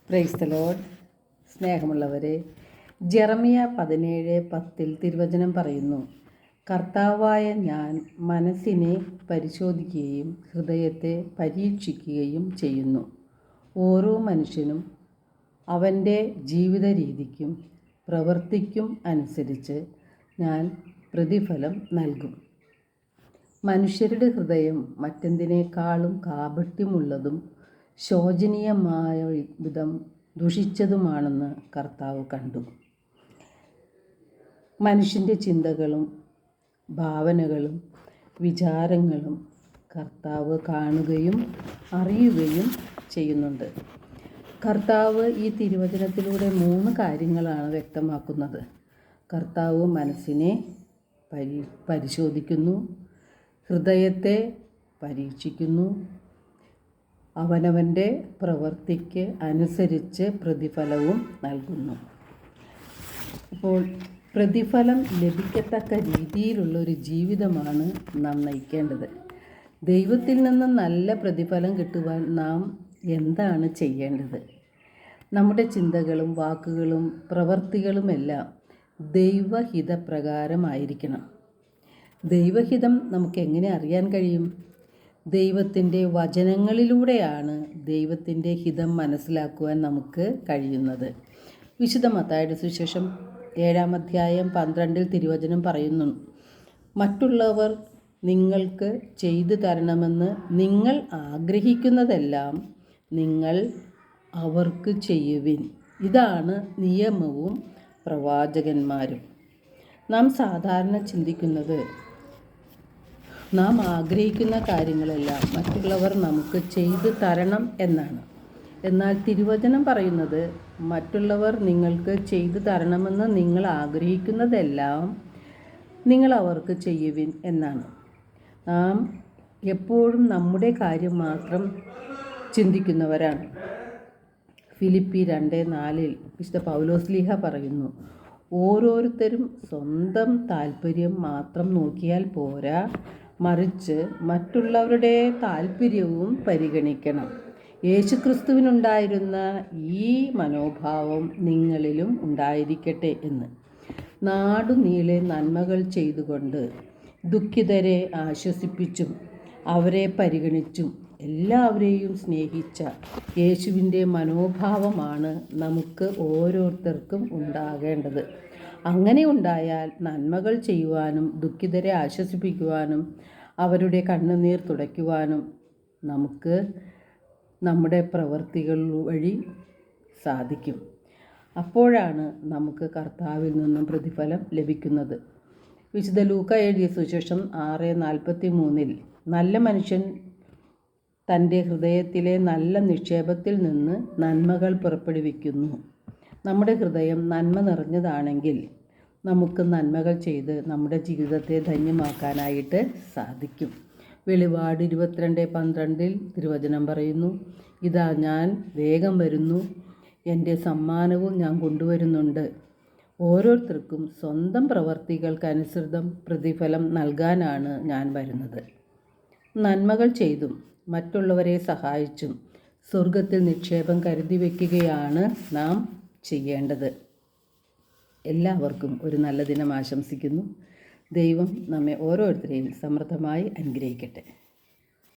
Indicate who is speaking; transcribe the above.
Speaker 1: Praise the Lord. സ്നേഹമുള്ളവരെ, ജെറമിയ 17:10 തിരുവചനം പറയുന്നു, കർത്താവായ ഞാൻ മനസ്സിനെ പരിശോധിക്കുകയും ഹൃദയത്തെ പരീക്ഷിക്കുകയും ചെയ്യുന്നു. ഓരോ മനുഷ്യനും അവൻ്റെ ജീവിത രീതിക്കും പ്രവൃത്തിക്കും അനുസരിച്ച് ഞാൻ പ്രതിഫലം നൽകും. മനുഷ്യരുടെ ഹൃദയം മറ്റെന്തിനേക്കാളും കാപട്യമുള്ളതും ശോചനീയമായ വിധം ദുഷിച്ചതുമാണെന്ന് കർത്താവ് കണ്ടു. മനുഷ്യൻ്റെ ചിന്തകളും ഭാവനകളും വിചാരങ്ങളും കർത്താവ് കാണുകയും അറിയുകയും ചെയ്യുന്നുണ്ട്. കർത്താവ് ഈ തിരുവചനത്തിലൂടെ 3 കാര്യങ്ങളാണ് വ്യക്തമാക്കുന്നത്. കർത്താവ് മനസ്സിനെ പരിശോധിക്കുന്നു, ഹൃദയത്തെ പരീക്ഷിക്കുന്നു, അവനവൻ്റെ പ്രവൃത്തിക്ക് അനുസരിച്ച് പ്രതിഫലവും നൽകുന്നു. അപ്പോൾ പ്രതിഫലം ലഭിക്കത്തക്ക രീതിയിലുള്ളൊരു ജീവിതമാണ് നാം നയിക്കേണ്ടത്. ദൈവത്തിൽ നിന്ന് നല്ല പ്രതിഫലം കിട്ടുവാൻ നാം എന്താണ് ചെയ്യേണ്ടത്? നമ്മുടെ ചിന്തകളും വാക്കുകളും പ്രവൃത്തികളുമെല്ലാം ദൈവഹിതപ്രകാരമായിരിക്കണം. ദൈവഹിതം നമുക്ക് എങ്ങനെ അറിയാൻ കഴിയും? ദൈവത്തിൻ്റെ വചനങ്ങളിലൂടെയാണ് ദൈവത്തിൻ്റെ ഹിതം മനസ്സിലാക്കുവാൻ നമുക്ക് കഴിയുന്നത്. വിശുദ്ധ മത്തായിയുടെ സുവിശേഷം 7-ാം അധ്യായം 12 തിരുവചനം പറയുന്നു, മറ്റുള്ളവർ നിങ്ങൾക്ക് ചെയ്തു തരണമെന്ന് നിങ്ങൾ ആഗ്രഹിക്കുന്നതെല്ലാം നിങ്ങൾ അവർക്ക് ചെയ്യുവിൻ. ഇതാണ് നിയമവും പ്രവാചകന്മാരും. നാം സാധാരണ ചിന്തിക്കുന്നത് നാം ആഗ്രഹിക്കുന്ന കാര്യങ്ങളെല്ലാം മറ്റുള്ളവർ നമുക്ക് ചെയ്തു തരണം എന്നാണ്. എന്നാൽ തിരുവചനം പറയുന്നത് മറ്റുള്ളവർ നിങ്ങൾക്ക് ചെയ്തു തരണമെന്ന് നിങ്ങൾ ആഗ്രഹിക്കുന്നതെല്ലാം നിങ്ങൾ അവർക്ക് ചെയ്യുവിൻ എന്നാണ്. നാം എപ്പോഴും നമ്മുടെ കാര്യം മാത്രം ചിന്തിക്കുന്നവരാണ്. ഫിലിപ്പി 2:4 വിശുദ്ധ പൗലോസ്ലീഹ പറയുന്നു, ഓരോരുത്തരും സ്വന്തം താല്പര്യം മാത്രം നോക്കിയാൽ പോരാ, മറിച്ച് മറ്റുള്ളവരുടെ താല്പര്യവും പരിഗണിക്കണം. യേശുക്രിസ്തുവിനുണ്ടായിരുന്ന ഈ മനോഭാവം നിങ്ങളിലും ഉണ്ടായിരിക്കട്ടെ എന്ന്. നാടുനീളെ നന്മകൾ ചെയ്തുകൊണ്ട് ദുഃഖിതരെ ആശ്വസിപ്പിച്ചും അവരെ പരിഗണിച്ചും എല്ലാവരെയും സ്നേഹിച്ച യേശുവിൻ്റെ മനോഭാവമാണ് നമുക്ക് ഓരോരുത്തർക്കും ഉണ്ടാകേണ്ടത്. അങ്ങനെ ഉണ്ടായാൽ നന്മകൾ ചെയ്യുവാനും ദുഃഖിതരെ ആശ്വസിപ്പിക്കുവാനും അവരുടെ കണ്ണുനീർ തുടയ്ക്കുവാനും നമുക്ക് നമ്മുടെ പ്രവൃത്തികൾ വഴി സാധിക്കും. അപ്പോഴാണ് നമുക്ക് കർത്താവിൽ നിന്നും പ്രതിഫലം ലഭിക്കുന്നത്. വിശുദ്ധ ലൂക്ക എഴുതിയ സുവിശേഷം 6:43 നല്ല മനുഷ്യൻ തൻ്റെ ഹൃദയത്തിലെ നല്ല നിക്ഷേപത്തിൽ നിന്ന് നന്മകൾ പുറപ്പെടുവിക്കുന്നു. നമ്മുടെ ഹൃദയം നന്മ നിറഞ്ഞതാണെങ്കിൽ നമുക്ക് നന്മകൾ ചെയ്ത് നമ്മുടെ ജീവിതത്തെ ധന്യമാക്കാനായിട്ട് സാധിക്കും. വെളിപാട് 22:12 തിരുവചനം പറയുന്നു, ഇതാ ഞാൻ വേഗം വരുന്നു, എൻ്റെ സമ്മാനവും ഞാൻ കൊണ്ടുവരുന്നുണ്ട്. ഓരോരുത്തർക്കും സ്വന്തം പ്രവർത്തികൾക്കനുസൃതം പ്രതിഫലം നൽകാനാണ് ഞാൻ വരുന്നത്. നന്മകൾ ചെയ്തും മറ്റുള്ളവരെ സഹായിച്ചും സ്വർഗത്തിൽ നിക്ഷേപം കരുതി വയ്ക്കുകയാണ് നാം ചെയ്യേണ്ടത്. എല്ലാവർക്കും ഒരു നല്ല ദിനം ആശംസിക്കുന്നു. ദൈവം നമ്മെ ഓരോരുത്തരെയും സമൃദ്ധമായി അനുഗ്രഹിക്കട്ടെ.